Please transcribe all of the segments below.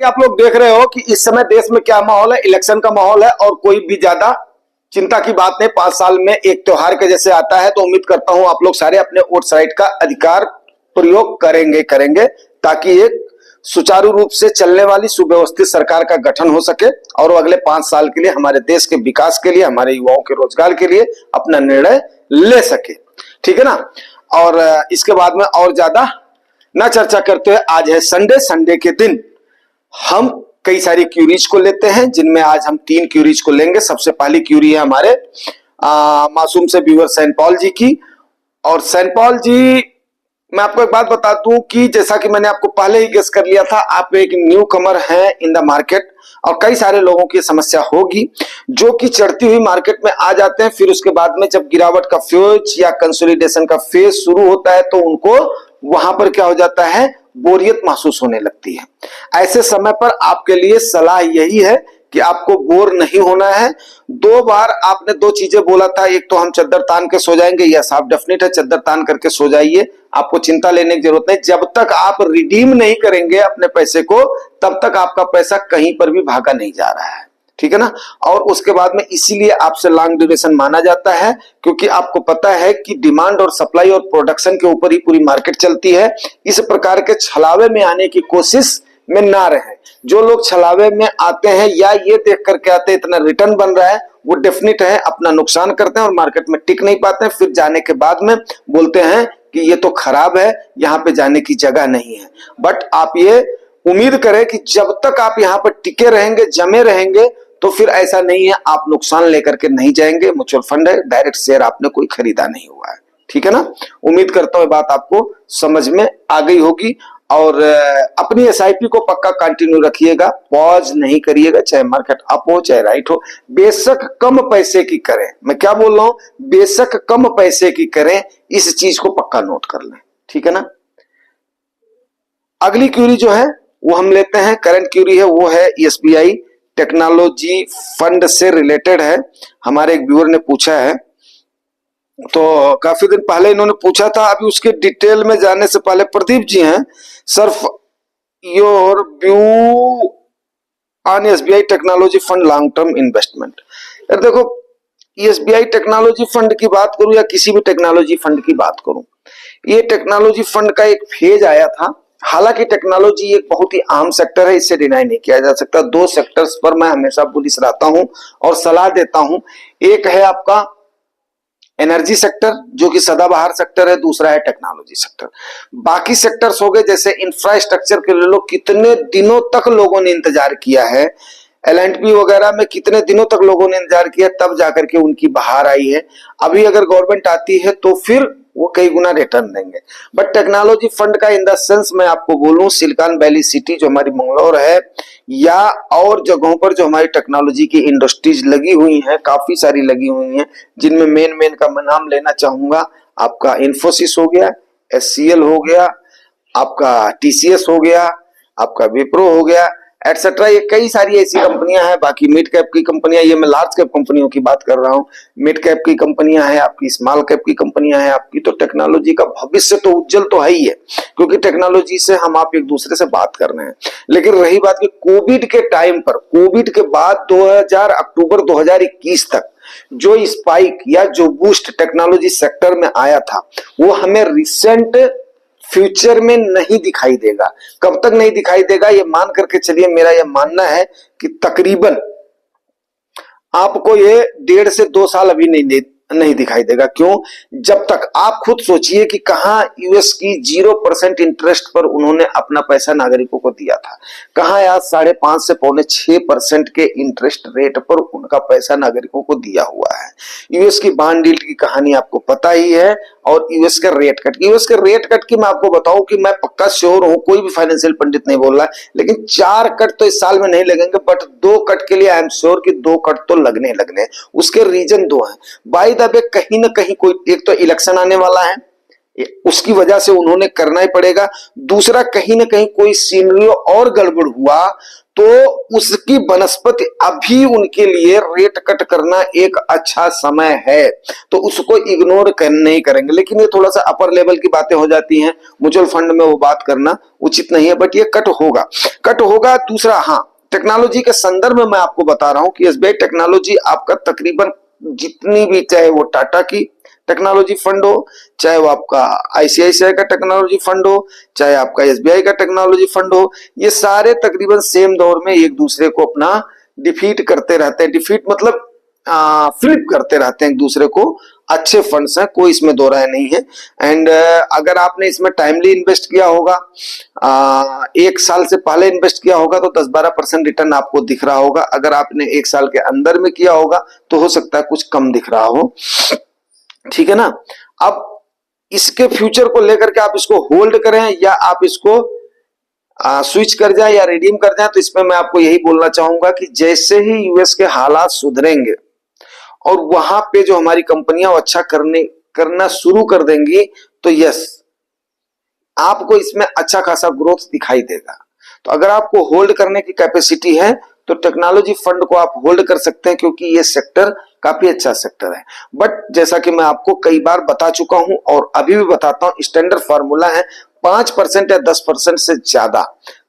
कि आप लोग देख रहे हो कि इस समय देश में क्या माहौल है, इलेक्शन का माहौल है और कोई भी ज्यादा चिंता की बात नहीं। 5 साल में एक त्योहार के जैसे आता है, तो उम्मीद करता हूं आप लोग सारे अपने वोट राइट का अधिकार प्रयोग करेंगे ताकि एक सुचारू रूप से चलने वाली सुव्यवस्थित सरकार का गठन हो सके और वो अगले 5 साल के लिए हमारे देश के विकास के लिए, हमारे युवाओं के रोजगार के लिए अपना निर्णय ले सके। ठीक है ना। और इसके बाद में और ज्यादा ना चर्चा करते हुए, आज है संडे के दिन हम कई सारी क्यूरीज को लेते हैं, जिनमें आज हम 3 क्यूरीज को लेंगे। सबसे पहली क्यूरी है हमारे मासूम से व्यूअर सेंट पॉल जी की। और सेंट पॉल जी, मैं आपको एक बात बता दूं कि जैसा कि मैंने आपको पहले ही गेस कर लिया था, आप एक न्यू कमर हैं इन द मार्केट और कई सारे लोगों की समस्या होगी जो कि चढ़ती हुई मार्केट में आ जाते हैं, फिर उसके बाद में जब गिरावट का फेज या कंसोलिडेशन का फेज शुरू होता है तो उनको वहां पर क्या हो जाता है, बोरियत महसूस होने लगती है। ऐसे समय पर आपके लिए सलाह यही है कि आपको बोर नहीं होना है। 2 बार आपने 2 चीजें बोला था, एक तो हम चद्दर तान के सो जाएंगे, यह साफ डेफिनेट है, चद्दर तान करके सो जाइए, आपको चिंता लेने की जरूरत नहीं। जब तक आप रिडीम नहीं करेंगे अपने पैसे को, तब तक आपका पैसा कहीं पर भी भागा नहीं जा रहा है। ठीक है ना। और उसके बाद में इसीलिए आपसे लॉन्ग ड्यूरेशन माना जाता है, क्योंकि आपको पता है कि डिमांड और सप्लाई और प्रोडक्शन के ऊपर ही पूरी मार्केट चलती है। इस प्रकार के छलावे में आने की कोशिश में ना रहे। जो लोग छलावे में आते हैं या ये देख करके आते हैं इतना रिटर्न बन रहा है, वो डेफिनेट है अपना नुकसान करते हैं और मार्केट में टिक नहीं पाते हैं। फिर जाने के बाद में बोलते हैं कि ये तो खराब है, यहाँ पे जाने की जगह नहीं है। बट आप ये उम्मीद करें कि जब तक आप यहाँ पर टिके रहेंगे, जमे रहेंगे, तो फिर ऐसा नहीं है आप नुकसान लेकर के नहीं जाएंगे। म्यूचुअल फंड है, डायरेक्ट शेयर आपने कोई खरीदा नहीं हुआ है। ठीक है ना। उम्मीद करता हूं बात आपको समझ में आ गई होगी। और अपनी एसआईपी को पक्का कंटिन्यू रखिएगा, पॉज नहीं करिएगा, चाहे मार्केट अप हो चाहे राइट हो। बेशक कम पैसे की करें, मैं क्या बोल रहा हूं, बेशक कम पैसे की करें, इस चीज को पक्का नोट कर लें। ठीक है ना। अगली क्यूरी जो है वो हम लेते हैं, करंट क्यूरी है, वो है एसबीआई टेक्नोलॉजी फंड से रिलेटेड है। हमारे एक व्यूअर ने पूछा है, तो काफी दिन पहले इन्होंने पूछा था। अभी उसके डिटेल में जाने से पहले प्रदीप जी हैं, sir your view on SBI technology fund long term investment. यार देखो, एसबीआई टेक्नोलॉजी फंड की बात करूं या किसी भी टेक्नोलॉजी फंड की बात करूं, ये टेक्नोलॉजी फंड का एक फेज आया था। हालांकि टेक्नोलॉजी एक बहुत ही आम सेक्टर है, इससे डिनाई नहीं किया जा सकता। 2 सेक्टर्स पर मैं हमेशा बुलिश रहता हूं और सलाह देता हूं। एक है आपका एनर्जी सेक्टर, जो कि सदाबहार सेक्टर है, दूसरा है टेक्नोलॉजी सेक्टर। बाकी सेक्टर्स हो गए जैसे इंफ्रास्ट्रक्चर के लिए लोग कितने दिनों तक लोगों ने इंतजार किया है, एल&पी वगैरह में कितने दिनों तक लोगों ने इंतजार किया, तब जाकर के उनकी बहार आई है। अभी अगर गवर्नमेंट आती है तो फिर वो कई गुना रिटर्न देंगे। बट टेक्नोलॉजी फंड का इन द सेंस मैं आपको बोलूं, सिलिकॉन वैली सिटी जो हमारी मंगलौर है, या और जगहों पर जो हमारी टेक्नोलॉजी की इंडस्ट्रीज लगी हुई हैं, काफी सारी लगी हुई हैं, जिनमें मेन का मैं नाम लेना चाहूंगा। आपका इन्फोसिस हो गया, एचसीएल हो गया, आपका टीसीएस हो गया, आपका विप्रो हो गया, एटसेट्रा। ये कई सारी ऐसी कंपनियां हैं। बाकी मिड कैप की कंपनियां, ये मैं लार्ज कैप कंपनियों की बात कर रहा हूँ। मिड कैप की कंपनियां हैं आपकी, स्मॉल कैप की कंपनियां हैं आपकी। तो टेक्नोलॉजी का भविष्य तो उज्जवल तो है ही है, क्योंकि टेक्नोलॉजी से हम आप एक दूसरे से बात कर रहे हैं। लेकिन रही बात कि कोविड के टाइम पर, कोविड के बाद 2000 अक्टूबर 2021 तक जो स्पाइक या जो बूस्ट टेक्नोलॉजी सेक्टर में आया था, वो हमें रिसेंट फ्यूचर में नहीं दिखाई देगा। कब तक नहीं दिखाई देगा, ये मान करके चलिए, मेरा यह मानना है कि तकरीबन आपको ये 1.5 से 2 साल अभी नहीं दिखाई देगा। क्यों? जब तक आप खुद सोचिए कि कहां यूएस की 0% इंटरेस्ट पर उन्होंने अपना पैसा नागरिकों को दिया था, कहां आज 5.5 से 6.25% के इंटरेस्ट रेट पर उनका पैसा नागरिकों को दिया हुआ है। यूएस की बॉन्ड डील की कहानी आपको पता ही है। और यूएस के रेट कट की मैं आपको बताऊं कि मैं पक्का श्योर हूं, कोई भी फाइनेंशियल पंडित नहीं बोल रहा है, लेकिन 4 कट तो इस साल में नहीं लगेंगे, बट 2 कट के लिए आई एम श्योर कि 2 कट तो लगने। उसके रीजन 2 हैं। बाय द वे, कहीं ना कहीं कोई एक तो इलेक्शन आने वाला है, उसकी वजह से उन्होंने करना ही पड़ेगा। दूसरा, कहीं ना कहीं कोई सीनरियो और गड़बड़ हुआ तो उसकी बनस्पति अभी उनके लिए रेट कट करना एक अच्छा समय है, तो उसको इग्नोर नहीं करेंगे। लेकिन ये थोड़ा सा अपर लेवल की बातें हो जाती हैं, म्यूचुअल फंड में वो बात करना उचित नहीं है, बट ये कट होगा, कट होगा। दूसरा, हाँ, टेक्नोलॉजी के संदर्भ में मैं आपको बता रहा हूं कि एसबीआई टेक्नोलॉजी आपका तकरीबन जितनी भी, चाहे वो टाटा की टेक्नोलॉजी फंड हो, चाहे वो आपका आईसीआईसीआई का टेक्नोलॉजी फंड हो, चाहे आपका एसबीआई का टेक्नोलॉजी फंड हो, ये सारे तकरीबन सेम दौर में एक दूसरे को अपना डिफीट करते रहते हैं। डिफीट मतलब फ्लिप करते रहते हैं एक दूसरे को। अच्छे फंड्स हैं, कोई इसमें दो राय नहीं है। एंड अगर आपने इसमें टाइमली इन्वेस्ट किया होगा, 1 साल से पहले इन्वेस्ट किया होगा, तो 10-12% रिटर्न आपको दिख रहा होगा। अगर आपने 1 साल के अंदर में किया होगा तो हो सकता है कुछ कम दिख रहा हो, ठीक है ना। अब इसके फ्यूचर को लेकर के आप इसको होल्ड करें या आप इसको स्विच कर जाए या रिडीम कर जाए, तो इसमें मैं आपको यही बोलना चाहूंगा कि जैसे ही यूएस के हालात सुधरेंगे और वहां पे जो हमारी कंपनियां अच्छा करना शुरू कर देंगी, तो यस, आपको इसमें अच्छा खासा ग्रोथ दिखाई देगा। तो अगर आपको होल्ड करने की कैपेसिटी है तो टेक्नोलॉजी फंड को आप होल्ड कर सकते हैं, क्योंकि ये सेक्टर काफी अच्छा सेक्टर है। बट जैसा कि मैं आपको कई बार बता चुका हूं और अभी भी बताता हूं, स्टैंडर्ड फार्मूला है 5% या 10% से ज्यादा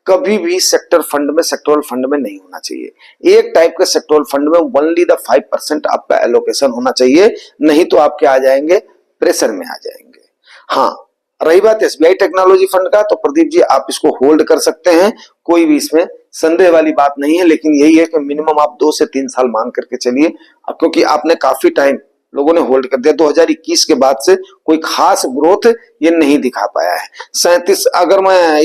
कभी भी सेक्टर फंड में, सेक्टोरल फंड में नहीं होना चाहिए। एक टाइप के सेक्टोरल फंड में ओनली द 5% आपका एलोकेशन होना चाहिए, नहीं तो आपके आ जाएंगे, प्रेशर में आ जाएंगे। हाँ, रही बात एसबीआई टेक्नोलॉजी फंड का, तो प्रदीप जी आप इसको होल्ड कर सकते हैं, कोई भी इसमें संदेह वाली बात नहीं है। लेकिन यही है कि मिनिमम आप 2 से 3 साल मान करके चलिए, क्योंकि आपने काफी टाइम लोगों ने होल्ड कर दिया। 2021 के बाद से कोई खास ग्रोथ ये नहीं दिखा पाया है। 37, अगर मैं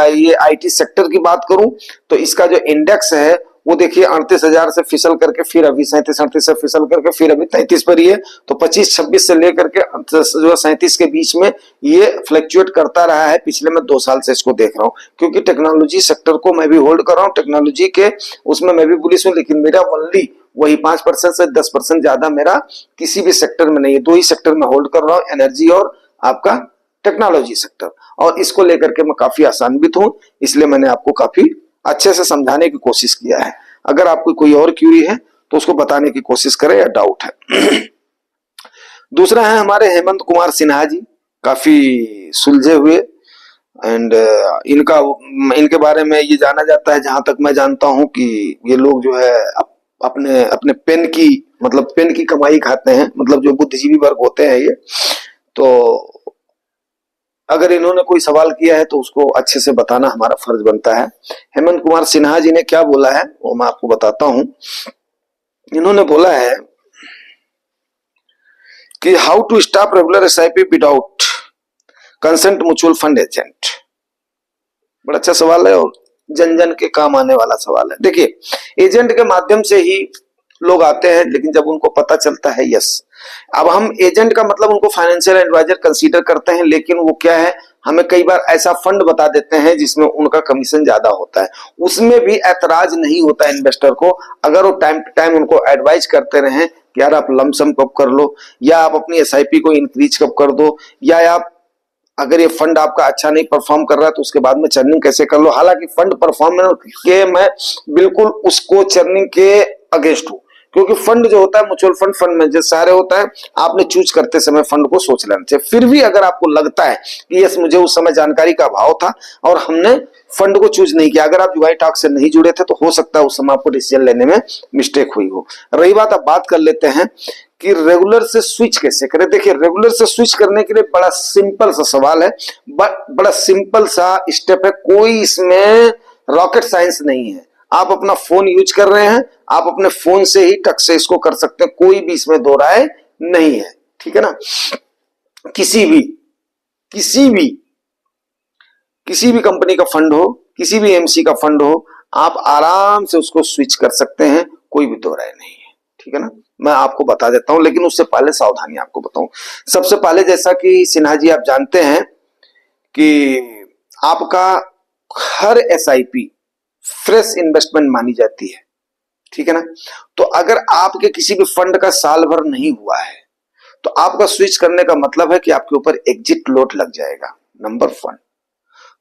ये आईटी सेक्टर की बात करूं तो इसका जो इंडेक्स है वो देखिए 38,000 से फिसल करके फिर अभी 37-38 से फिसल करके फिर अभी 33 पर ही है। तो 25-26 से लेकर के जो 37 के बीच में ये फ्लक्चुएट करता रहा है। पिछले मैं 2 साल से इसको देख रहा हूँ, क्योंकि टेक्नोलॉजी सेक्टर को मैं भी होल्ड कर रहा हूँ, टेक्नोलॉजी के उसमें मैं भी बुलिश हूँ, लेकिन मेरा ओनली वही 5% से 10% ज्यादा मेरा किसी भी सेक्टर में नहीं है। 2 ही सेक्टर में होल्ड कर रहा हूँ, एनर्जी और आपका टेक्नोलॉजी सेक्टर, और इसको लेकर के मैं काफी आसान्वित हूँ, इसलिए मैंने आपको काफी अच्छे से समझाने की कोशिश किया है। अगर आपको कोई और क्यूरी है तो उसको बताने की कोशिश करें या डाउट है। दूसरा है हमारे हेमंत कुमार सिन्हा जी, काफी सुलझे हुए, एंड इनके बारे में ये जाना जाता है, जहां तक मैं जानता हूं, कि ये लोग जो है अपने अपने पेन की, मतलब पेन की कमाई खाते हैं, मतलब जो बुद्धिजीवी वर्ग होते हैं ये। तो अगर इन्होंने कोई सवाल किया है तो उसको अच्छे से बताना हमारा फर्ज बनता है। हेमंत कुमार सिन्हा जी ने क्या बोला है वो मैं आपको बताता हूं। इन्होंने बोला है कि how to stop regular SIP without consent mutual fund agent. बड़ा अच्छा सवाल है और जन जन के काम आने वाला सवाल है। देखिए, एजेंट के माध्यम से ही लोग आते हैं, लेकिन जब उनको पता चलता है, यस, अब हम एजेंट का मतलब उनको फाइनेंशियल एडवाइजर कंसीडर करते हैं, लेकिन वो क्या है, हमें कई बार ऐसा फंड बता देते हैं जिसमें उनका कमीशन ज्यादा होता है। उसमें भी ऐतराज नहीं होता इन्वेस्टर को, अगर वो टाइम टू टाइम उनको एडवाइज करते रहें कि यार आप लमसम कब कर लो, या आप अपनी एसआईपी को इंक्रीज कब कर दो, या आप अगर ये फंड आपका अच्छा नहीं परफॉर्म कर रहा है तो उसके बाद में चर्निंग कैसे कर लो। हालांकि फंड परफॉर्मेंस के मैं बिल्कुल उसको चर्निंग के अगेंस्ट हूं, क्योंकि फंड जो होता है, म्यूचुअल फंड, फंड मैनेजर सारे होता है, आपने चूज करते समय फंड को सोच लेना चाहिए। फिर भी अगर आपको लगता है कि यस, मुझे उस समय जानकारी का अभाव था और हमने फंड को चूज नहीं किया, अगर आप जुआई टॉक से नहीं जुड़े थे, तो हो सकता है उस समय आपको डिसीजन लेने में मिस्टेक हुई हो। रही बात, अब बात कर लेते हैं कि रेगुलर से स्विच कैसे करें। देखिए, रेगुलर से स्विच करने के लिए बड़ा सिंपल सा सवाल है, बड़ा सिंपल सा स्टेप है, कोई इसमें रॉकेट साइंस नहीं है। आप अपना फोन यूज कर रहे हैं, आप अपने फोन से ही टक से इसको कर सकते हैं, कोई भी इसमें दो राय नहीं है, ठीक है ना। किसी भी कंपनी का फंड हो, किसी भी एमसी का फंड हो, आप आराम से उसको स्विच कर सकते हैं, कोई भी दो राय नहीं है, ठीक है ना। मैं आपको बता देता हूं, लेकिन उससे पहले सावधानी आपको बताऊं। सबसे पहले, जैसा कि सिन्हा जी आप जानते हैं कि आपका हर एसआईपी फ्रेश इन्वेस्टमेंट मानी जाती है, ठीक है ना। तो अगर आपके किसी भी फंड का साल भर नहीं हुआ है तो आपका स्विच करने का मतलब है कि आपके ऊपर एग्जिट लोड लग जाएगा, नंबर 1।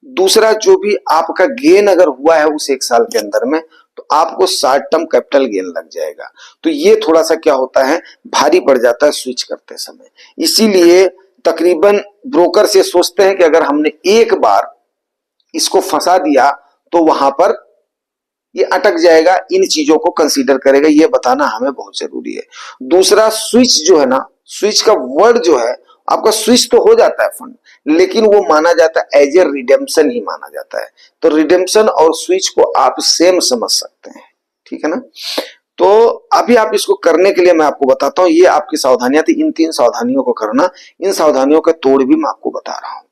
दूसरा जो भी आपका गेन अगर हुआ है उस एक साल के अंदर में, तो आपको शॉर्ट टर्म कैपिटल गेन लग जाएगा। तो ये थोड़ा सा क्या होता है, भारी पड़ जाता है स्विच करते समय। इसीलिए तकरीबन ब्रोकर से सोचते हैं कि अगर हमने एक बार इसको फंसा दिया तो वहां पर ये अटक जाएगा, इन चीजों को कंसीडर करेगा, ये बताना हमें बहुत जरूरी है। दूसरा, स्विच जो है ना, स्विच का वर्ड जो है, आपका स्विच तो हो जाता है फंड, लेकिन वो माना जाता है एज ए रिडेम्पशन ही माना जाता है। तो रिडेम्पशन और स्विच को आप सेम समझ सकते हैं, ठीक है ना। तो अभी आप इसको करने के लिए मैं आपको बताता हूं, ये आपकी सावधानियां थी, इन 3 सावधानियों को करना। इन सावधानियों के तोड़ भी मैं आपको बता रहा हूं।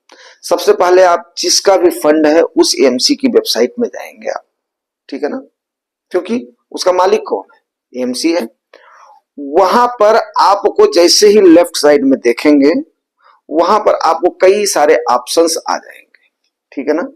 सबसे पहले आप जिसका भी फंड है उस एएमसी की वेबसाइट में जाएंगे आप, ठीक है ना, क्योंकि उसका मालिक कौन है, एएमसी है। वहां पर आपको जैसे ही लेफ्ट साइड में देखेंगे, वहां पर आपको कई सारे ऑप्शंस आ जाएंगे, ठीक है ना।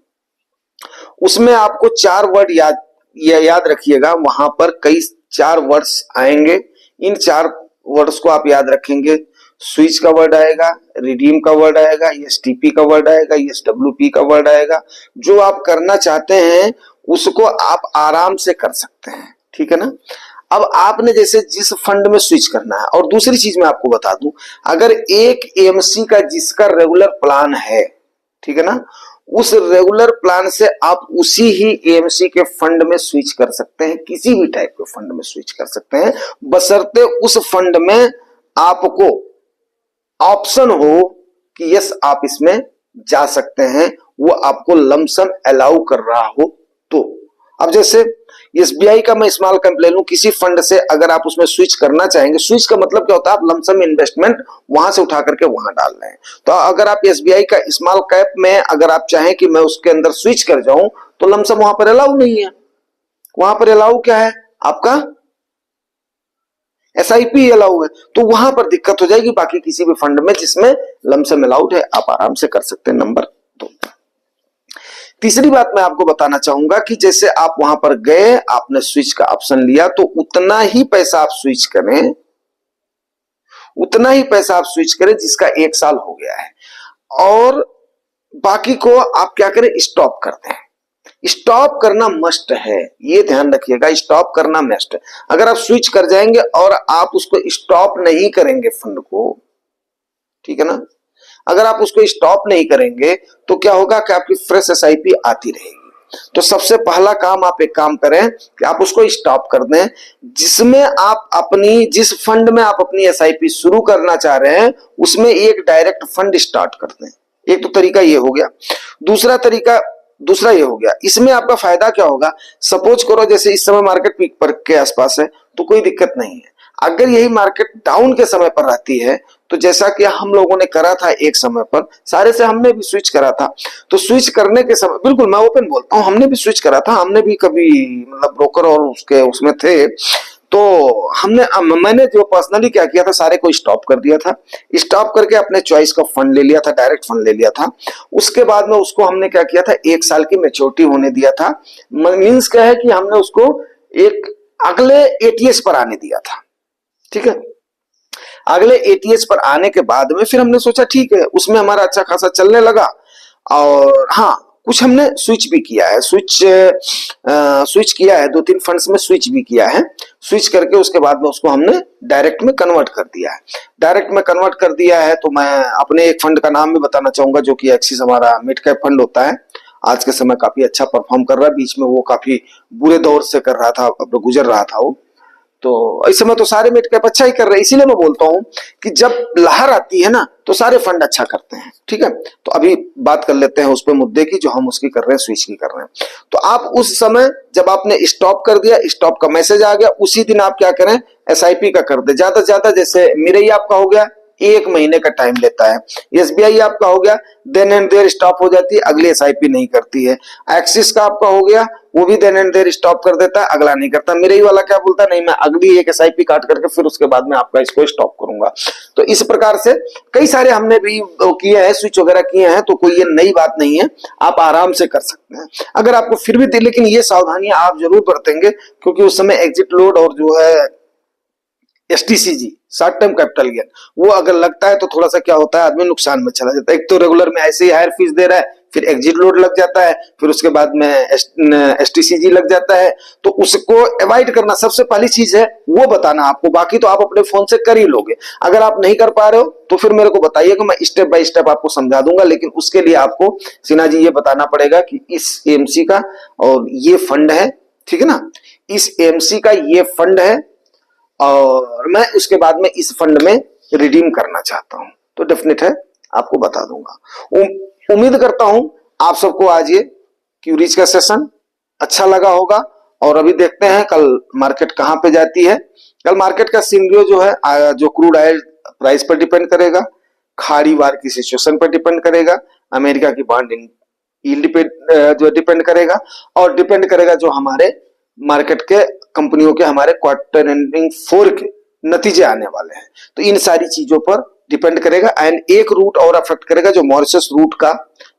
उसमें आपको 4 वर्ड याद रखिएगा, वहां पर कई 4 वर्ड्स आएंगे। इन 4 वर्ड्स को आप याद रखेंगे। स्विच का वर्ड आएगा, रिडीम का वर्ड आएगा, एसटीपी का वर्ड आएगा, एसडब्ल्यूपी का वर्ड आएगा। जो आप करना चाहते हैं उसको आप आराम से कर सकते हैं, ठीक है ना। अब आपने जैसे जिस फंड में स्विच करना है, और दूसरी चीज मैं आपको बता दूं, अगर एक एएमसी का जिसका रेगुलर प्लान है, ठीक है ना, उस रेगुलर प्लान से आप उसी ही एएमसी के फंड में स्विच कर सकते हैं, किसी भी टाइप के फंड में स्विच कर सकते हैं, बशर्ते उस फंड में आपको ऑप्शन हो कि यस आप इसमें जा सकते हैं, वो आपको लमसम अलाउ कर रहा हो तो। अब जैसे एसबीआई का मैं स्मॉल कैप ले लूं, किसी फंड से अगर आप उसमें स्विच करना चाहेंगे, स्विच का मतलब क्या होता है, आप लमसम इन्वेस्टमेंट वहां से उठा करके वहां डाल रहे हैं। तो अगर आप एसबीआई का स्मॉल कैप में अगर आप चाहें कि मैं उसके अंदर स्विच कर जाऊं, तो लमसम वहां पर अलाउ नहीं है। वहां पर अलाउ क्या है आपका, एसआईपी अलाउ है, तो वहां पर दिक्कत हो जाएगी। बाकी किसी भी फंड में जिसमें लमसम अलाउड है आप आराम से कर सकते हैं। नंबर 2। तीसरी बात मैं आपको बताना चाहूंगा कि जैसे आप वहां पर गए, आपने स्विच का ऑप्शन लिया, तो उतना ही पैसा आप स्विच करें, उतना ही पैसा आप स्विच करें जिसका 1 साल हो गया है, और बाकी को आप क्या करें, स्टॉप कर दें। स्टॉप करना मस्ट है, ये ध्यान रखिएगा, स्टॉप करना मस्ट है। अगर आप स्विच कर जाएंगे और आप उसको स्टॉप नहीं करेंगे फंड को, ठीक है ना, अगर आप उसको स्टॉप नहीं करेंगे तो क्या होगा कि आपकी फ्रेश एसआईपी आती रहेगी। तो सबसे पहला काम, आप एक काम करें कि आप उसको स्टॉप कर दें, जिसमें आप अपनी, जिस फंड में आप अपनी एसआईपी शुरू करना चाह रहे हैं उसमें एक डायरेक्ट फंड स्टार्ट कर दें। एक तो तरीका ये हो गया। दूसरा ये हो गया, इसमें आपका फायदा क्या होगा, सपोज करो जैसे इस समय मार्केट पीक पर के आसपास है तो कोई दिक्कत नहीं है। अगर यही मार्केट डाउन के समय पर रहती है, तो जैसा कि हम लोगों ने करा था एक समय पर, सारे से हमने भी स्विच करा था, तो स्विच करने के समय, बिल्कुल मैं ओपन बोलता हूं, हमने भी स्विच करा था, हमने भी कभी मतलब ब्रोकर और उसके उसमें थे, तो मैंने जो पर्सनली क्या किया था, सारे को स्टॉप कर दिया था। स्टॉप करके अपने चॉइस का फंड ले लिया था, डायरेक्ट फंड ले लिया था। उसके बाद में उसको हमने क्या किया था, 1 साल की मैच्योरिटी होने दिया था। मीन्स क्या है कि हमने उसको एक अगले एटीएस पर आने दिया था, ठीक है। अगले एटीएस पर आने के बाद में फिर हमने सोचा ठीक है, उसमें हमारा अच्छा खासा चलने लगा, और हाँ कुछ हमने स्विच भी किया है, स्विच किया है, 2-3 फंड्स में स्विच भी किया है। स्विच करके उसके बाद में उसको हमने डायरेक्ट में कन्वर्ट कर दिया है। डायरेक्ट में कन्वर्ट कर दिया है तो मैं अपने एक फंड का नाम भी बताना चाहूंगा, जो कि एक्सिस हमारा मिड कैप फंड होता है। आज के समय काफी अच्छा परफॉर्म कर रहा है, बीच में वो काफी बुरे दौर से कर रहा था, अब गुजर रहा था वो, तो इस समय तो सारे मिड कैप अच्छा ही कर रहे हैं। इसीलिए मैं बोलता हूं कि जब लहर आती है ना तो सारे फंड अच्छा करते हैं, ठीक है। तो अभी बात कर लेते हैं उस पे मुद्दे की जो हम उसकी कर रहे हैं, स्विच की कर रहे हैं। तो आप उस समय जब आपने स्टॉप कर दिया, स्टॉप का मैसेज आ गया, उसी दिन आप क्या करें, एसआईपी का कर दे, ज्यादा से ज्यादा। जैसे मिरई आपका हो गया, 1 महीने का टाइम लेता है। एसबीआई आपका हो गया, देन एंड देयर स्टॉप हो जाती है, अगली एसआईपी नहीं करती है। एक्सिस का आपका हो गया, वो भी देन एंड देयर स्टॉप कर देता है, अगला नहीं करता। मेरे ही वाला क्या बोलता है, नहीं मैं अगली एक एसआईपी काट करके फिर उसके बाद में आपका इसको स्टॉप करूंगा। तो इस प्रकार से कई सारे हमने भी किए हैं, स्विच वगैरह किए हैं, तो कोई ये नई बात नहीं है, आप आराम से कर सकते हैं। अगर आपको फिर भी, लेकिन ये सावधानियां आप जरूर बरतेंगे, क्योंकि उस समय एग्जिट लोड और जो है STCG, short term capital gain, वो अगर लगता है तो थोड़ा सा क्या होता है, आदमी नुकसान में चला जाता है। एक तो रेगुलर में ऐसे ही हायर फीस दे रहा है, फिर एग्जिट लोड लग जाता है, फिर उसके बाद में STCG लग जाता है। तो उसको अवॉइड करना सबसे पहली चीज है, वो बताना आपको। बाकी तो आप अपने फोन से कर ही लोगे। अगर आप नहीं कर पा रहे हो तो फिर मेरे को बताइए कि मैं स्टेप बाय स्टेप आपको समझा दूंगा। लेकिन उसके लिए आपको सिन्हा जी ये बताना पड़ेगा कि इस AMC का और ये फंड है, ठीक है ना, इस AMC का ये फंड है और मैं उसके बाद में इस फंड में रिडीम करना चाहता हूं, तो डेफिनेट है आपको बता दूंगा। उम्मीद करता हूं आप सबको आज ये क्यूरीज का सेशन अच्छा लगा होगा। और अभी देखते हैं कल मार्केट कहां पे जाती है। कल मार्केट का सिनेरियो जो है, जो क्रूड ऑयल प्राइस पर डिपेंड करेगा, खाड़ी वार की सिचुएशन पर डिपेंड करेगा, अमेरिका की बॉन्ड यील्ड पे जो डिपेंड करेगा, और डिपेंड करेगा जो हमारे मार्केट के कंपनियों के हमारे क्वार्टर एंडिंग 4 के नतीजे आने वाले हैं। तो इन सारी चीजों पर डिपेंड करेगा। एंड एक रूट और अफेक्ट करेगा, जो मॉरिशस रूट का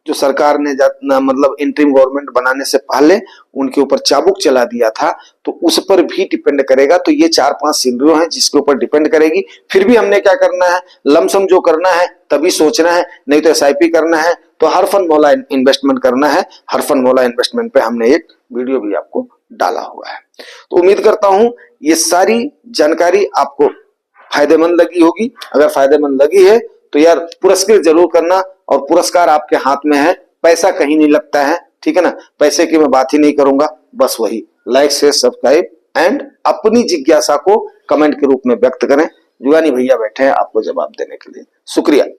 जो सरकार ने मतलब इंटरिम गवर्नमेंट बनाने से पहले उनके ऊपर चाबुक चला दिया था, तो उस पर भी डिपेंड करेगा। तो ये 4-5 सिनेरियो हैं जिसके ऊपर डिपेंड करेगी। फिर भी हमने क्या करना है, लमसम जो करना है तभी सोचना है, नहीं तो SIP करना है, तो हर फन मौला इन्वेस्टमेंट करना है। हर फन मौला इन्वेस्टमेंट पे हमने एक वीडियो भी आपको डाला हुआ है। तो उम्मीद करता हूं ये सारी जानकारी आपको फायदेमंद लगी होगी। अगर फायदेमंद लगी है तो यार पुरस्कृत जरूर करना, और पुरस्कार आपके हाथ में है, पैसा कहीं नहीं लगता है, ठीक है ना। पैसे की मैं बात ही नहीं करूंगा, बस वही लाइक शेयर सब्सक्राइब एंड अपनी जिज्ञासा को कमेंट के रूप में व्यक्त करें। जुगानी भैया बैठे हैं आपको जवाब देने के लिए। शुक्रिया।